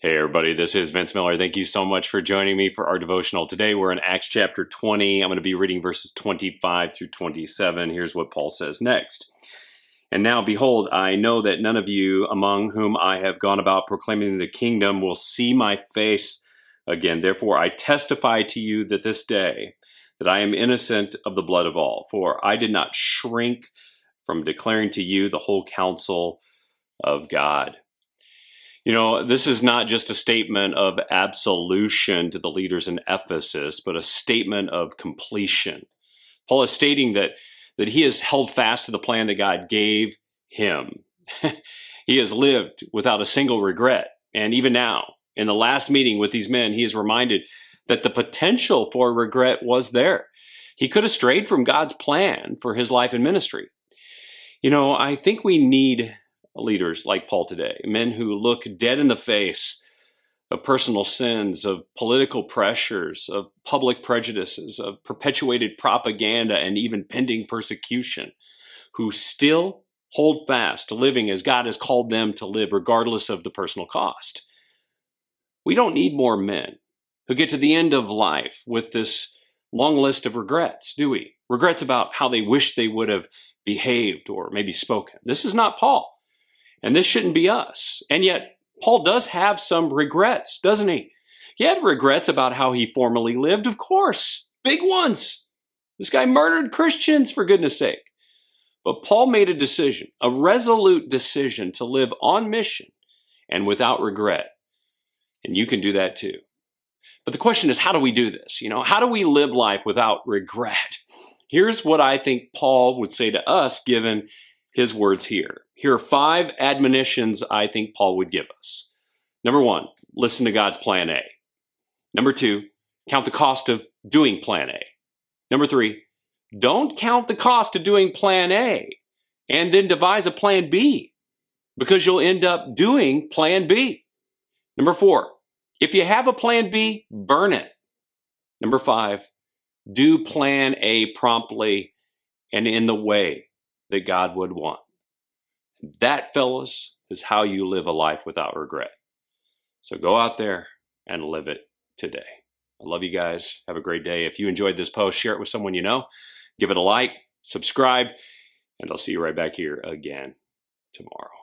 Hey everybody, this is Vince Miller. Thank you so much for joining me for our devotional. Today we're in Acts chapter 20. I'm going to be reading verses 25 through 27. Here's what Paul says next. And now, behold, I know that none of you among whom I have gone about proclaiming the kingdom will see my face again. Therefore, I testify to you that this day that I am innocent of the blood of all. For I did not shrink from declaring to you the whole counsel of God. You know, this is not just a statement of absolution to the leaders in Ephesus, but a statement of completion. Paul is stating that he has held fast to the plan that God gave him. He has lived without a single regret. And even now, in the last meeting with these men, he is reminded that the potential for regret was there. He could have strayed from God's plan for his life and ministry. You know, I think we need leaders like Paul today, men who look dead in the face of personal sins, of political pressures, of public prejudices, of perpetuated propaganda, and even pending persecution, who still hold fast to living as God has called them to live, regardless of the personal cost. We don't need more men who get to the end of life with this long list of regrets, do we? Regrets about how they wish they would have behaved or maybe spoken. This is not Paul. And this shouldn't be us. And yet, Paul does have some regrets, doesn't he? He had regrets about how he formerly lived, of course. Big ones. This guy murdered Christians, for goodness sake. But Paul made a decision, a resolute decision to live on mission and without regret. And you can do that too. But the question is, how do we do this? You know, how do we live life without regret? Here's what I think Paul would say to us, given his words here. Here are 5 admonitions I think Paul would give us. Number 1, listen to God's plan A. Number 2, count the cost of doing plan A. Number 3, don't count the cost of doing plan A and then devise a plan B, because you'll end up doing plan B. Number 4, if you have a plan B, burn it. Number 5, do plan A promptly and in the way that God would want. That, fellas, is how you live a life without regret. So go out there and live it today. I love you guys. Have a great day. If you enjoyed this post, share it with someone you know. Give it a like, subscribe, and I'll see you right back here again tomorrow.